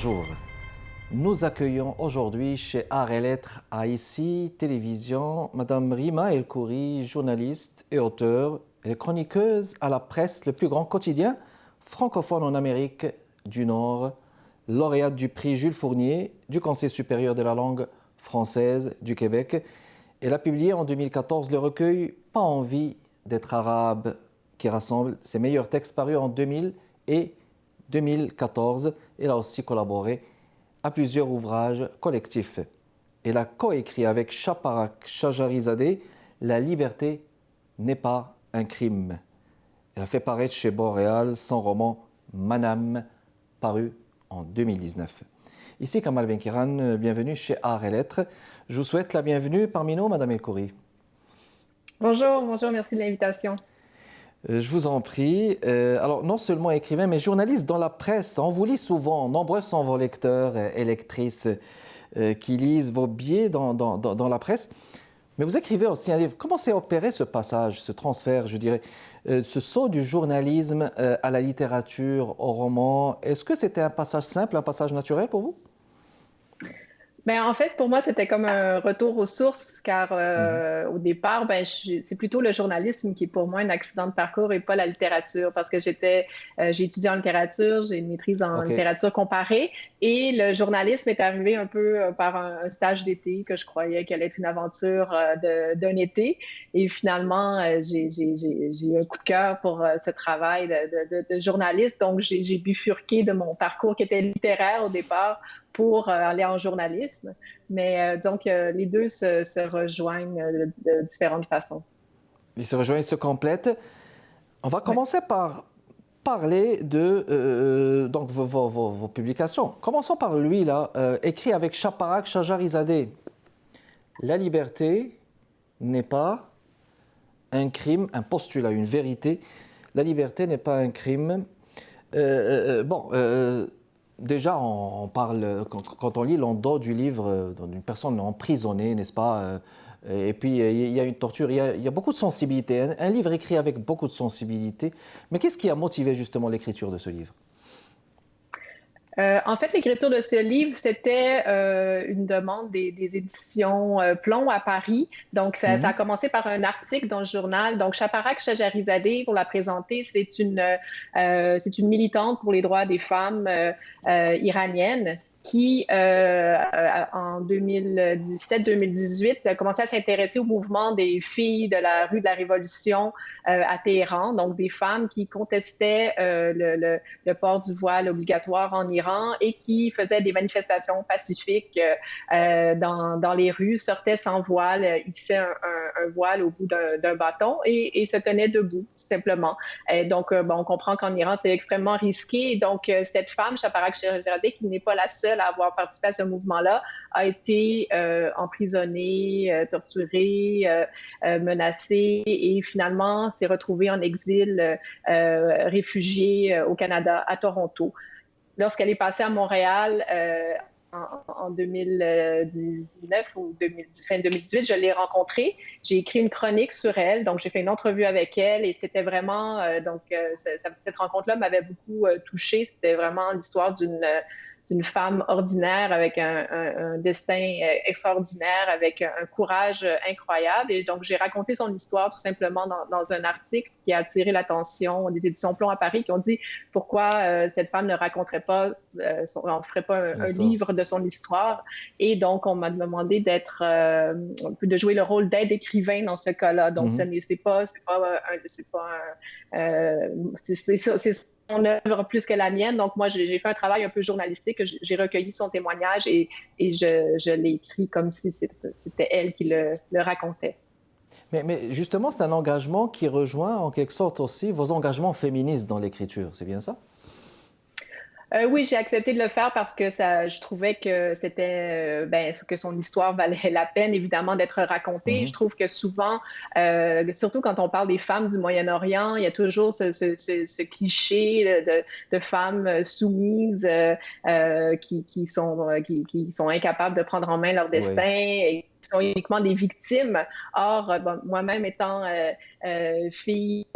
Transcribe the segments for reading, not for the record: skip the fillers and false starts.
Bonjour, nous accueillons aujourd'hui chez Arts et Lettres à ICI Télévision Madame Rima El Khoury, journaliste et auteure et chroniqueuse à la presse, le plus grand quotidien francophone en Amérique du Nord, lauréate du prix Jules Fournier du Conseil supérieur de la langue française du Québec. Elle a publié en 2014 le recueil Pas envie d'être arabe, qui rassemble ses meilleurs textes parus en 2000 et 2014. Elle a aussi collaboré à plusieurs ouvrages collectifs. Elle a coécrit avec Shaparak Shajarizadeh La liberté n'est pas un crime. Elle a fait paraître chez Boréal son roman Manam, paru en 2019. Ici Kamal Benkiran, bienvenue chez Arts et Lettres. Je vous souhaite la bienvenue parmi nous, Madame El Khoury. Bonjour, merci de l'invitation. Je vous en prie. Alors, non seulement écrivain, mais journaliste dans la presse. On vous lit souvent. Nombreux sont vos lecteurs et lectrices qui lisent vos billets dans la presse. Mais vous écrivez aussi un livre. Comment s'est opéré ce passage, ce transfert, je dirais, ce saut du journalisme à la littérature, au roman? Est-ce que c'était un passage simple, un passage naturel pour vous? Ben, en fait, pour moi, c'était comme un retour aux sources, car Mhm. au départ, c'est plutôt le journalisme qui est pour moi un accident de parcours et pas la littérature, parce que j'ai étudié en littérature, j'ai une maîtrise en OK. littérature comparée, et le journalisme est arrivé un peu par un stage d'été que je croyais qu'elle allait être une aventure d'un été, et finalement, j'ai eu un coup de cœur pour ce travail de journaliste, donc j'ai bifurqué de mon parcours qui était littéraire au départ pour aller en journalisme. Mais donc, les deux se rejoignent de différentes façons. Ils se rejoignent, ils se complètent. On va Ouais. commencer par parler de donc vos publications. Commençons par lui, là, écrit avec Shaparak Shajarizadeh. La liberté n'est pas un crime, un postulat, une vérité. La liberté n'est pas un crime. Bon, déjà, on parle, quand on lit l'endos du livre d'une personne emprisonnée, n'est-ce pas et puis, il y a une torture, il y a beaucoup de sensibilité. Un livre écrit avec beaucoup de sensibilité. Mais qu'est-ce qui a motivé justement l'écriture de ce livre? En fait, l'écriture de ce livre, c'était une demande des éditions Plomb à Paris. Donc, ça a Mhm. commencé par un article dans le journal. Donc, Shaparak Shajarizadeh, pour la présenter, c'est une militante pour les droits des femmes iraniennes qui, en 2017-2018, a commencé à s'intéresser au mouvement des filles de la rue de la Révolution à Téhéran, donc des femmes qui contestaient le port du voile obligatoire en Iran et qui faisaient des manifestations pacifiques dans les rues, sortaient sans voile, hissaient un voile au bout d'un bâton et se tenaient debout, tout simplement. Et donc, on comprend qu'en Iran, c'est extrêmement risqué. Donc, cette femme, Shaparak Shajarizadeh, qui n'est pas la seule à avoir participé à ce mouvement-là, a été emprisonnée, torturée, menacée et finalement s'est retrouvée en exil, réfugiée au Canada, à Toronto. Lorsqu'elle est passée à Montréal en 2019 ou fin 2018, je l'ai rencontrée. J'ai écrit une chronique sur elle, donc j'ai fait une entrevue avec elle et c'était vraiment, cette rencontre-là m'avait beaucoup touchée. C'était vraiment l'histoire d'une femme ordinaire avec un destin extraordinaire, avec un courage incroyable. Et donc, j'ai raconté son histoire tout simplement dans un article qui a attiré l'attention des éditions Plomb à Paris qui ont dit pourquoi cette femme ne raconterait pas, on ne ferait pas Son un histoire. livre de son histoire. Et donc, on m'a demandé de jouer le rôle d'aide écrivain dans ce cas-là. Donc, Mhm. c'est son œuvre plus que la mienne. Donc, moi, j'ai fait un travail un peu journalistique. J'ai recueilli son témoignage et je l'ai écrit comme si c'était elle qui le racontait. Mais justement, c'est un engagement qui rejoint en quelque sorte aussi vos engagements féministes dans l'écriture, c'est bien ça? Oui, j'ai accepté de le faire parce que je trouvais que que son histoire valait la peine, évidemment, d'être racontée. Je Mhm. trouve que souvent, surtout quand on parle des femmes du Moyen-Orient, il y a toujours ce cliché de femmes soumises qui sont incapables de prendre en main leur destin Oui. et qui sont uniquement des victimes. Or, moi-même étant fille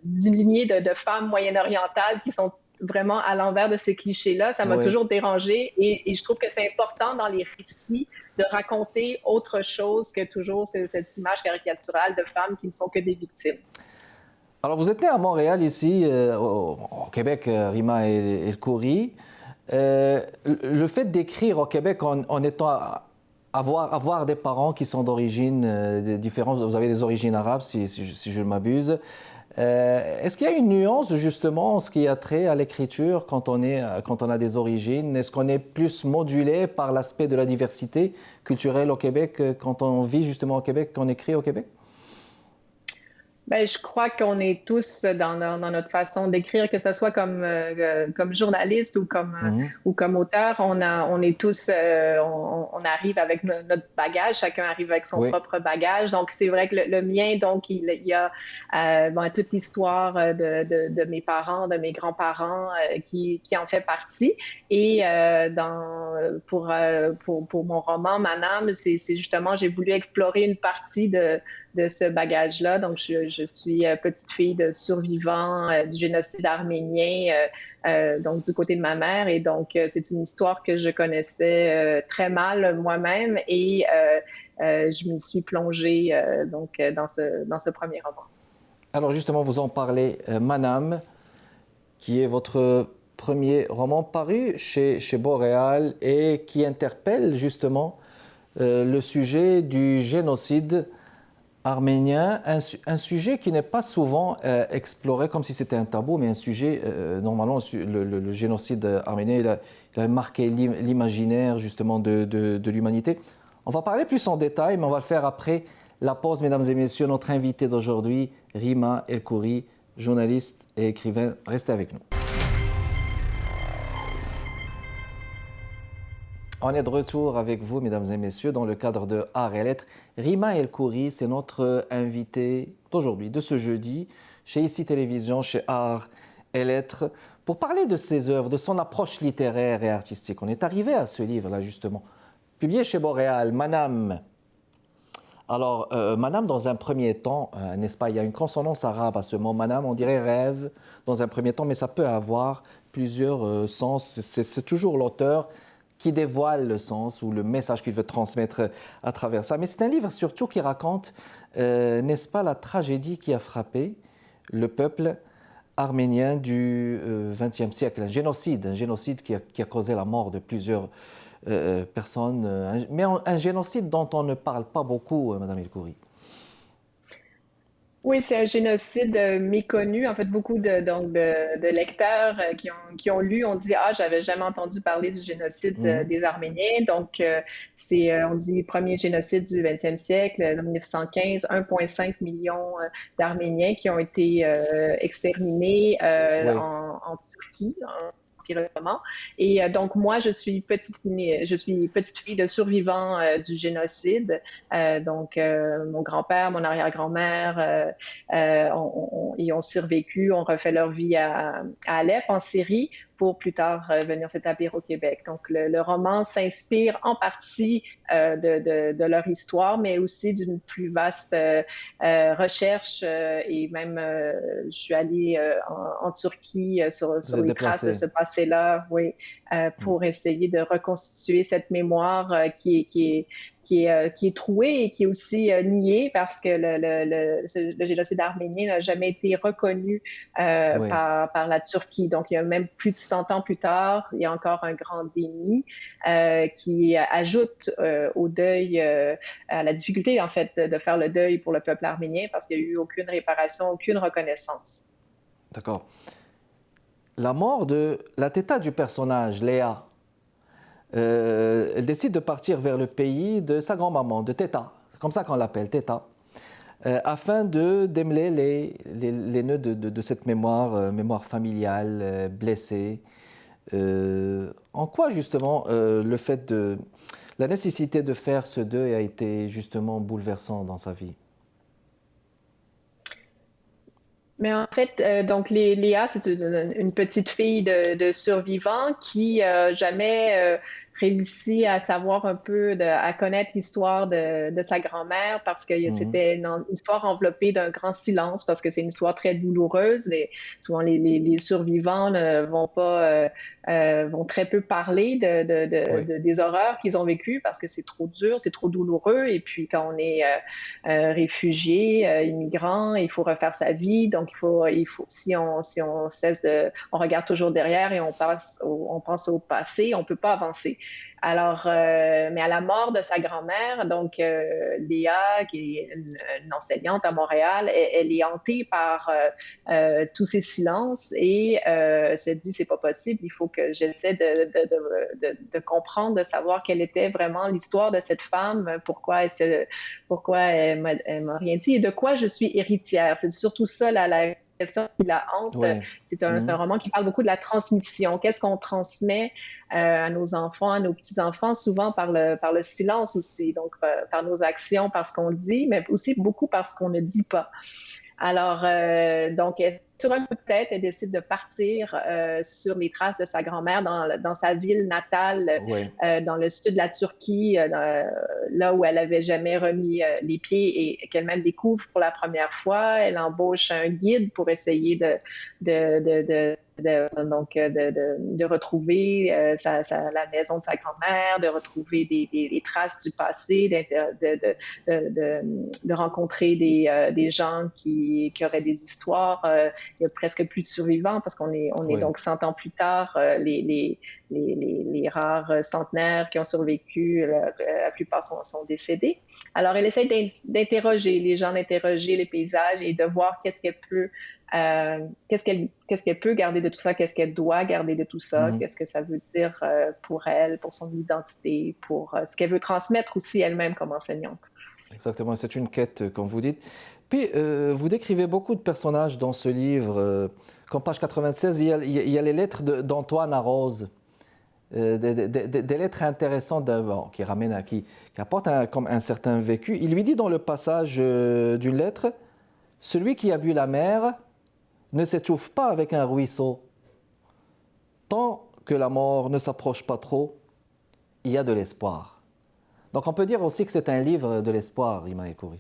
d'une lignée de femmes moyen-orientales qui sont vraiment à l'envers de ces clichés-là. Ça m'a Oui. toujours dérangée et je trouve que c'est important dans les récits de raconter autre chose que toujours cette image caricaturale de femmes qui ne sont que des victimes. Alors, vous êtes né à Montréal, ici, au Québec, Rima El Khoury. Le fait d'écrire au Québec en étant avoir des parents qui sont d'origine différente, vous avez des origines arabes, si je ne m'abuse. Est-ce qu'il y a une nuance, justement, en ce qui a trait à l'écriture quand on a des origines? Est-ce qu'on est plus modulé par l'aspect de la diversité culturelle au Québec quand on vit justement au Québec, qu'on écrit au Québec? Ben, je crois qu'on est tous dans notre façon d'écrire, que ce soit comme journaliste ou comme auteur, on est tous, on arrive avec notre bagage, chacun arrive avec son Oui. propre bagage. Donc, c'est vrai que le mien, donc, il y a bon, toute l'histoire de mes parents, de mes grands-parents qui en fait partie. Et pour mon roman, Manam, c'est justement, j'ai voulu explorer une partie de ce bagage-là. Donc, je suis petite fille de survivants du génocide arménien, donc du côté de ma mère. Et donc, c'est une histoire que je connaissais très mal moi-même et je m'y suis plongée dans ce premier roman. Alors justement, vous en parlez, Manam, qui est votre premier roman paru chez Boréal et qui interpelle justement le sujet du génocide arménien, un sujet qui n'est pas souvent exploré comme si c'était un tabou, mais un sujet, normalement, le génocide arménien, il a marqué l'imaginaire justement de l'humanité. On va parler plus en détail, mais on va le faire après la pause, mesdames et messieurs. Notre invité d'aujourd'hui, Rima El Khoury, journaliste et écrivain. Restez avec nous. On est de retour avec vous, mesdames et messieurs, dans le cadre de Art et Lettres. Rima El Khoury, c'est notre invité d'aujourd'hui, de ce jeudi, chez ICI Télévision, chez Art et Lettres, pour parler de ses œuvres, de son approche littéraire et artistique. On est arrivé à ce livre-là, justement, publié chez Boréal, Manam. Alors, Manam, dans un premier temps, n'est-ce pas, il y a une consonance arabe à ce mot. Manam, on dirait rêve dans un premier temps, mais ça peut avoir plusieurs sens. C'est toujours l'auteur qui dévoile le sens ou le message qu'il veut transmettre à travers ça. Mais c'est un livre surtout qui raconte, n'est-ce pas, la tragédie qui a frappé le peuple arménien du XXe siècle. Un génocide qui a causé la mort de plusieurs personnes, mais un génocide dont on ne parle pas beaucoup, Madame El Khoury. Oui, c'est un génocide méconnu. En fait, beaucoup de lecteurs qui ont lu ont dit, ah, j'avais jamais entendu parler du génocide des Arméniens. Donc, on dit premier génocide du 20e siècle, en 1915, 1,5 million d'Arméniens qui ont été exterminés Oui. en Turquie, Empire ottoman. Et donc, moi, je suis petite fille de survivants du génocide. Donc, mon grand-père, mon arrière-grand-mère, ils ont survécu, ont refait leur vie à Alep, en Syrie, pour plus tard venir s'établir au Québec. Donc, le roman s'inspire en partie de leur histoire, mais aussi d'une plus vaste recherche. Et même, je suis allée en Turquie sur les traces de ce passé-là, oui, pour essayer de reconstituer cette mémoire qui est trouée et qui est aussi niée parce que le génocide arménien n'a jamais été reconnu Oui. par la Turquie. Donc, il y a même plus de 100 ans plus tard, il y a encore un grand déni qui ajoute au deuil, à la difficulté, en fait, de faire le deuil pour le peuple arménien parce qu'il n'y a eu aucune réparation, aucune reconnaissance. D'accord. La mort de la têta du personnage, Léa, elle décide de partir vers le pays de sa grand-maman, de Teta, c'est comme ça qu'on l'appelle, Teta, afin de démêler les nœuds de cette mémoire familiale blessée. En quoi justement la nécessité de faire ce deuil a été justement bouleversant dans sa vie? Mais en fait, donc Léa, c'est une petite fille de survivants qui jamais réussi à savoir un peu, à connaître l'histoire de sa grand-mère parce que Mhm. c'était une histoire enveloppée d'un grand silence parce que c'est une histoire très douloureuse. Souvent, les survivants ne vont pas, vont très peu parler Oui, des horreurs qu'ils ont vécues parce que c'est trop dur, c'est trop douloureux. Et puis, quand on est réfugié, immigrant, il faut refaire sa vie. Donc, si on cesse on regarde toujours derrière et on pense au passé, on peut pas avancer. Alors, mais à la mort de sa grand-mère, donc Léa, qui est une enseignante à Montréal, elle est hantée par tous ces silences et se dit c'est pas possible, il faut que j'essaie de comprendre, de savoir quelle était vraiment l'histoire de cette femme, pourquoi elle m'a rien dit et de quoi je suis héritière. C'est surtout ça la question qui la hante. oui. C'est un Mhm. roman qui parle beaucoup de la transmission. Qu'est-ce qu'on transmet à nos enfants, à nos petits-enfants, souvent par le silence aussi, donc par nos actions, par ce qu'on dit, mais aussi beaucoup par ce qu'on ne dit pas. Alors, donc, sur un coup de tête, elle décide de partir sur les traces de sa grand-mère dans sa ville natale, Oui, dans le sud de la Turquie, là où elle avait jamais remis les pieds et qu'elle-même découvre pour la première fois. Elle embauche un guide pour essayer de retrouver la maison de sa grand-mère, de retrouver des traces du passé, de rencontrer des gens qui auraient des histoires. Il y a presque plus de survivants parce on est oui. donc 100 ans plus tard, les rares centenaires qui ont survécu, la plupart sont décédés. Alors, elle essaie d'interroger les gens, d'interroger les paysages et de voir qu'est-ce qu'elle peut garder de tout ça, qu'est-ce qu'elle doit garder de tout ça, Mhm. qu'est-ce que ça veut dire pour elle, pour son identité, pour ce qu'elle veut transmettre aussi elle-même comme enseignante. Exactement, c'est une quête, comme vous dites. Puis, vous décrivez beaucoup de personnages dans ce livre. Comme page 96, il y a les lettres d'Antoine à Rose. Des lettres intéressantes qui ramènent qui apportent comme un certain vécu. Il lui dit dans le passage d'une lettre, celui qui a bu la mer ne s'étouffe pas avec un ruisseau. Tant que la mort ne s'approche pas trop, il y a de l'espoir. Donc on peut dire aussi que c'est un livre de l'espoir, Rima Ekouri.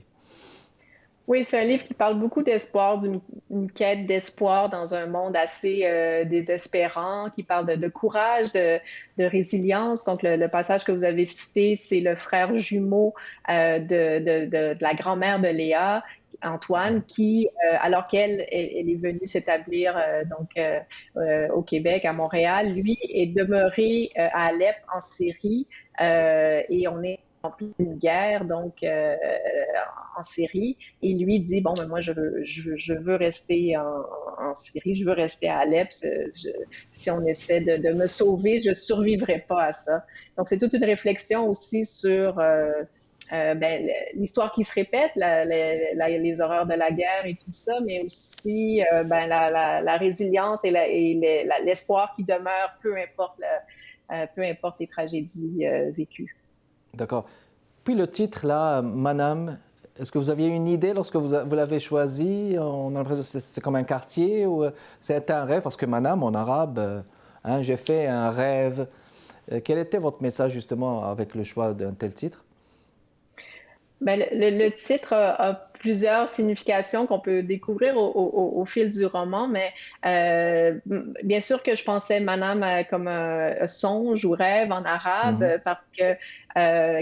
Oui, c'est un livre qui parle beaucoup d'espoir, une quête d'espoir dans un monde assez désespérant, qui parle de courage, de résilience. Donc, le passage que vous avez cité, c'est le frère jumeau de la grand-mère de Léa, Antoine, qui, alors elle est venue s'établir au Québec, à Montréal, lui est demeuré à Alep, en Syrie, et on est en pleine guerre, donc en Syrie. Et lui dit, bon, mais moi, je veux rester en Syrie, je veux rester à Alep. Si on essaie de me sauver, je ne survivrai pas à ça. Donc, c'est toute une réflexion aussi sur l'histoire qui se répète, les horreurs de la guerre et tout ça, mais aussi la résilience et l'espoir qui demeure, peu importe les tragédies vécues. D'accord. Puis le titre, là, Manam, est-ce que vous aviez une idée lorsque vous l'avez choisi? On a l'impression que c'est comme un quartier ou c'est un rêve? Parce que Manam, en arabe, hein, j'ai fait un rêve. Quel était votre message justement avec le choix d'un tel titre? Ben, le titre a plusieurs significations qu'on peut découvrir au fil du roman, mais bien sûr que je pensais Manam comme un songe ou rêve en arabe, Mhm. parce que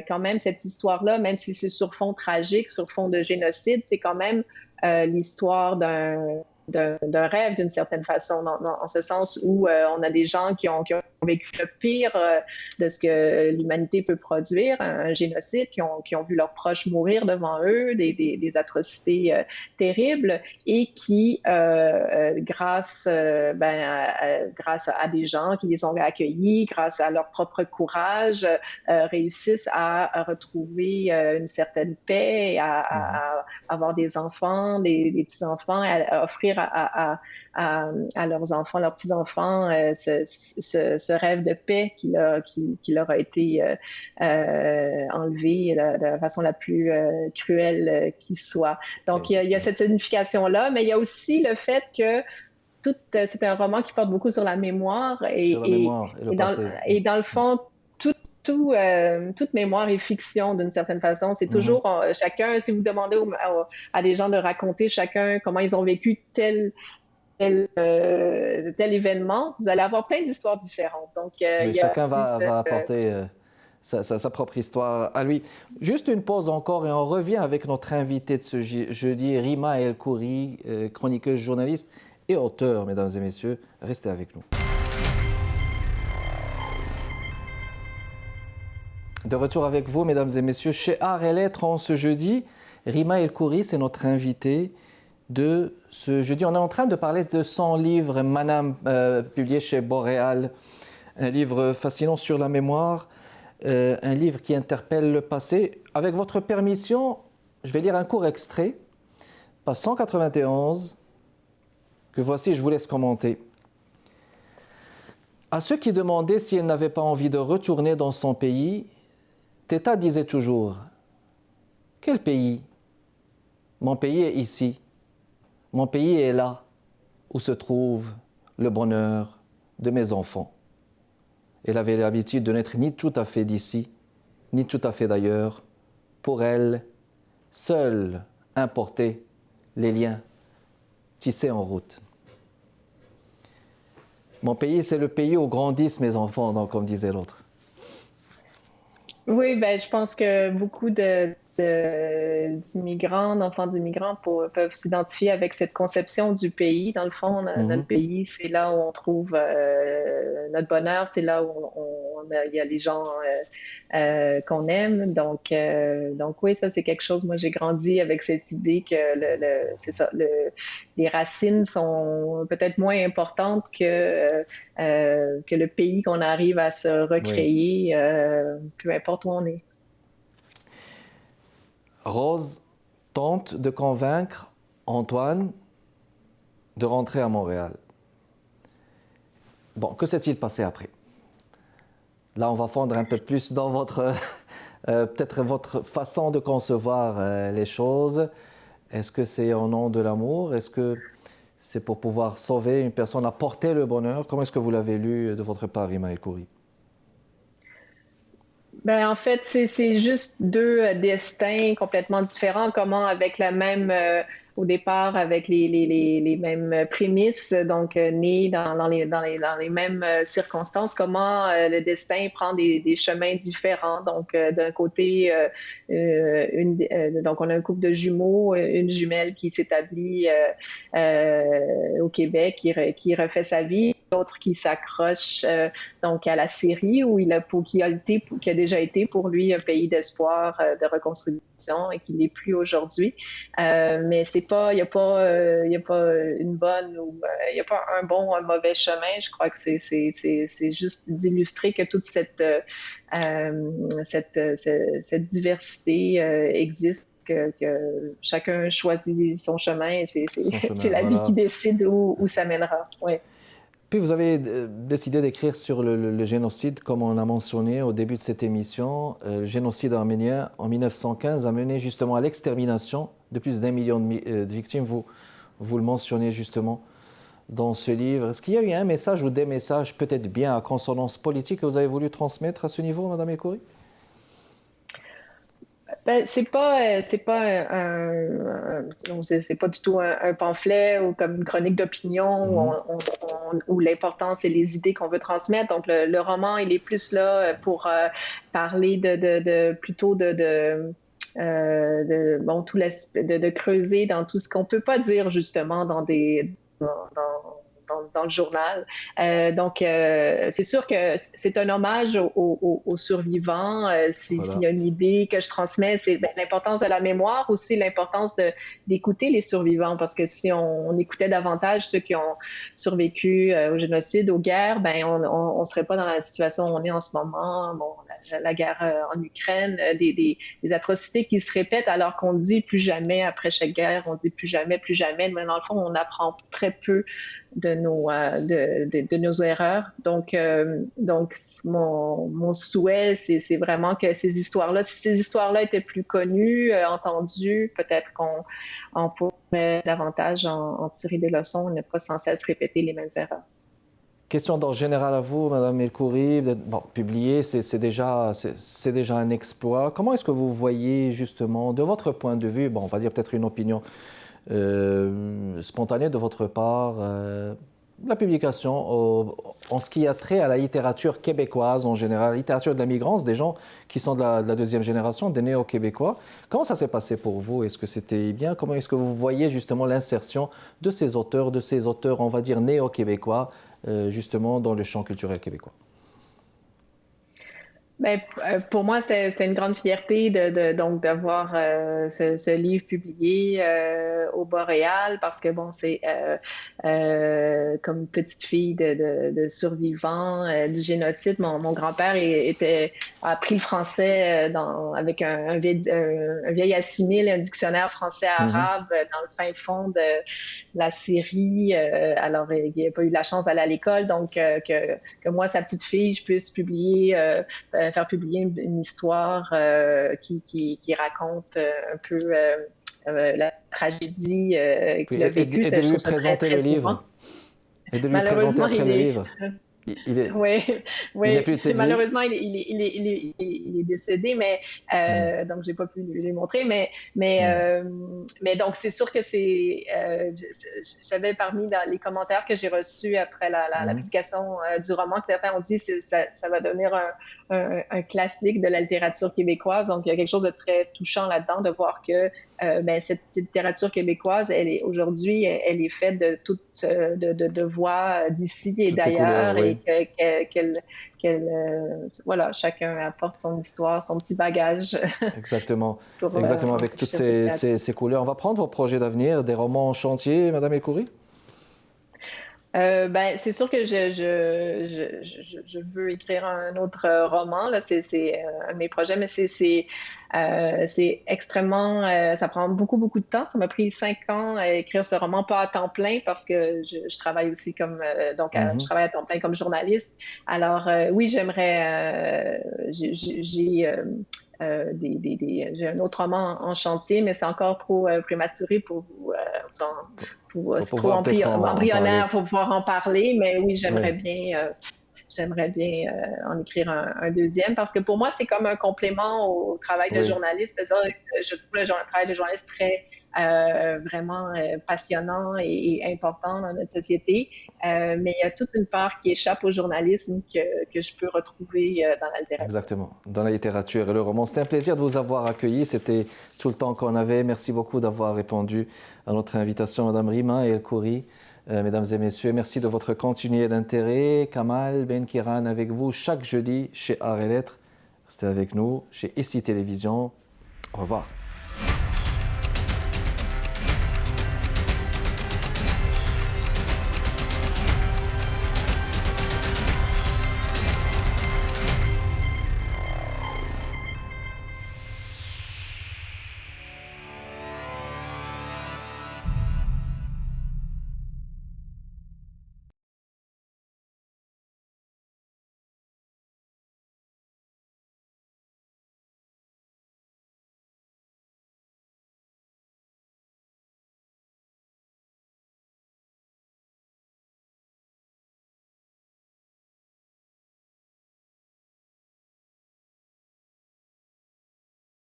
quand même cette histoire-là, même si c'est sur fond tragique, sur fond de génocide, c'est quand même l'histoire d'un rêve d'une certaine façon, en ce sens où on a des gens qui ont vécu le pire de ce que l'humanité peut produire, un génocide, qui ont vu leurs proches mourir devant eux, des atrocités terribles, et qui, grâce à des gens qui les ont accueillis, grâce à leur propre courage, réussissent à retrouver une certaine paix, Mhm. à avoir des enfants, des petits-enfants, à offrir à leurs enfants, leurs petits-enfants, ce rêve de paix qui leur a été enlevé de la façon la plus cruelle qui soit. Ok, Donc, il y a cette signification-là, mais il y a aussi le fait que c'est un roman qui porte beaucoup sur la mémoire sur la mémoire et le passé. et dans le fond, tout toute mémoire est fiction d'une certaine façon. C'est Mhm. toujours chacun, si vous demandez à des gens de raconter chacun comment ils ont vécu tel événement, vous allez avoir plein d'histoires différentes. Donc, il Oui, y a chacun aussi va apporter sa propre histoire à lui. Juste une pause encore et on revient avec notre invité de ce jeudi, Rima El Khoury, chroniqueuse, journaliste et auteur, mesdames et messieurs. Restez avec nous. De retour avec vous, mesdames et messieurs, chez Art et Lettres en ce jeudi. Rima El Khoury, c'est notre invité de ce jeudi. On est en train de parler de son livre Manam, publié chez Boréal, un livre fascinant sur la mémoire, un livre qui interpelle le passé. Avec votre permission, je vais lire un court extrait, page 191, que voici, je vous laisse commenter. À ceux qui demandaient si elle n'avait pas envie de retourner dans son pays, Teta disait toujours « Quel pays ? Mon pays est ici. Mon pays est là, où se trouve le bonheur de mes enfants. » Elle avait l'habitude de n'être ni tout à fait d'ici, ni tout à fait d'ailleurs. Pour elle, seul importait les liens tissés en route. Mon pays, c'est le pays où grandissent mes enfants, donc, comme disait l'autre. Oui, ben, je pense que beaucoup d'immigrants, d'enfants d'immigrants peuvent s'identifier avec cette conception du pays. Dans le fond, notre pays, c'est là où on trouve notre bonheur, c'est là où il y a les gens qu'on aime. Donc oui, ça c'est quelque chose. Moi, j'ai grandi avec cette idée que c'est ça, les racines sont peut-être moins importantes que le pays qu'on arrive à se Oui. recréer, peu importe où on est. Rose tente de convaincre Antoine de rentrer à Montréal. Bon, que s'est-il passé après? Là, on va fondre un peu plus dans votre, peut-être votre façon de concevoir les choses. Est-ce que c'est au nom de l'amour? Est-ce que c'est pour pouvoir sauver une personne, apporter le bonheur? Comment est-ce que vous l'avez lu de votre part, Rima El Khoury? Ben, en fait, c'est juste deux destins complètement différents, comment avec la même, au départ, avec les mêmes prémices, donc nés dans les mêmes circonstances, comment le destin prend des chemins différents. Donc, d'un côté, donc on a un couple de jumeaux, une jumelle qui s'établit au Québec, qui refait sa vie, l'autre qui s'accroche donc à la Syrie où qui a déjà été pour lui un pays d'espoir, de reconstruction et qui l'est plus aujourd'hui. Mais c'est pas, il y a pas une bonne ou il y a pas un bon ou un mauvais chemin. Je crois que c'est juste d'illustrer que toute cette diversité existe. Que chacun choisit son chemin et c'est la vie qui décide où ça mènera. Ouais. Puis vous avez décidé d'écrire sur le génocide, comme on a mentionné au début de cette émission. Le génocide arménien en 1915 a mené justement à l'extermination de plus d'1 million de victimes. Vous le mentionnez justement dans ce livre. Est-ce qu'il y a eu un message ou des messages peut-être bien à consonance politique que vous avez voulu transmettre à ce niveau, Madame El Khoury? Ben, c'est pas du tout un pamphlet ou comme une chronique d'opinion où l'important c'est les idées qu'on veut transmettre. Donc le roman il est plus là pour parler plutôt bon tout l'aspect de creuser dans tout ce qu'on peut pas dire justement dans dans le journal. Donc, c'est sûr que c'est un hommage aux survivants. S'il y a une idée que je transmets, c'est l'importance de la mémoire, aussi l'importance d'écouter les survivants, parce que si on écoutait davantage ceux qui ont survécu au génocide, aux guerres, ben on serait pas dans la situation où on est en ce moment. Bon, la guerre en Ukraine, des atrocités qui se répètent alors qu'on dit plus jamais après chaque guerre, on dit plus jamais, mais dans le fond, on apprend très peu de nos erreurs. Donc mon souhait, c'est vraiment que ces histoires-là, si ces histoires-là étaient plus connues, entendues, peut-être qu'on pourrait davantage en tirer des leçons et ne pas sans cesse répéter les mêmes erreurs. Question d'ordre général à vous, Madame El-Khoury. Bon, publier, c'est déjà un exploit. Comment est-ce que vous voyez justement, de votre point de vue, bon, on va dire peut-être une opinion spontanée de votre part, la publication en ce qui a trait à la littérature québécoise en général, littérature de la migrance, des gens qui sont de la deuxième génération, des néo-québécois. Comment ça s'est passé pour vous? Est-ce que c'était bien? Comment est-ce que vous voyez justement l'insertion de ces auteurs, on va dire, néo-québécois, justement dans le champ culturel québécois? Ben, pour moi, c'est une grande fierté donc d'avoir ce livre publié au Boréal parce que bon, c'est comme petite fille de survivants du génocide. Mon grand-père a appris le français avec un vieil assimile, un dictionnaire français-arabe dans le fin fond de la Syrie. Alors, il n'a pas eu la chance d'aller à l'école, donc que moi, sa petite fille, je puisse faire publier une histoire qui raconte un peu la tragédie qu'il a vécue. Et de lui présenter le livre. Et de lui présenter après le livre. Oui, il n'a plus de cette vie. Malheureusement, il est décédé, mais donc j'ai pas pu lui montrer. Mais donc c'est sûr que j'avais parmi les commentaires que j'ai reçus après la publication du roman que certains ont dit que ça va devenir un classique de la littérature québécoise. Donc il y a quelque chose de très touchant là-dedans de voir que cette littérature québécoise, aujourd'hui, elle est faite de voix d'ici et d'ailleurs, oui. Et voilà, chacun apporte son histoire, son petit bagage. Exactement, exactement, avec toutes ces couleurs. On va prendre vos projets d'avenir, des romans en chantier, Madame El-Khoury? C'est sûr que je veux écrire un autre roman. Là, c'est un de mes projets, mais c'est extrêmement... ça prend beaucoup de temps. Ça m'a pris 5 ans à écrire ce roman, pas à temps plein, parce que je travaille aussi comme... je travaille à temps plein comme journaliste. Alors, oui, j'aimerais... j'ai un autre roman en chantier, mais c'est encore trop prématuré pour c'est trop embryonnaire pour pouvoir en parler. Mais oui, j'aimerais bien en écrire un deuxième, parce que pour moi, c'est comme un complément au travail de journaliste. C'est-à-dire que je trouve le travail de journaliste très vraiment passionnant et important dans notre société. Mais il y a toute une part qui échappe au journalisme que je peux retrouver dans la littérature. Exactement, dans la littérature et le roman. C'était un plaisir de vous avoir accueilli. C'était tout le temps qu'on avait. Merci beaucoup d'avoir répondu à notre invitation, Madame Rima El-Khoury. Mesdames et messieurs, merci de votre continué d'intérêt. Kamal Benkiran avec vous chaque jeudi chez Arts et Lettres. Restez avec nous chez ICI Télévision. Au revoir.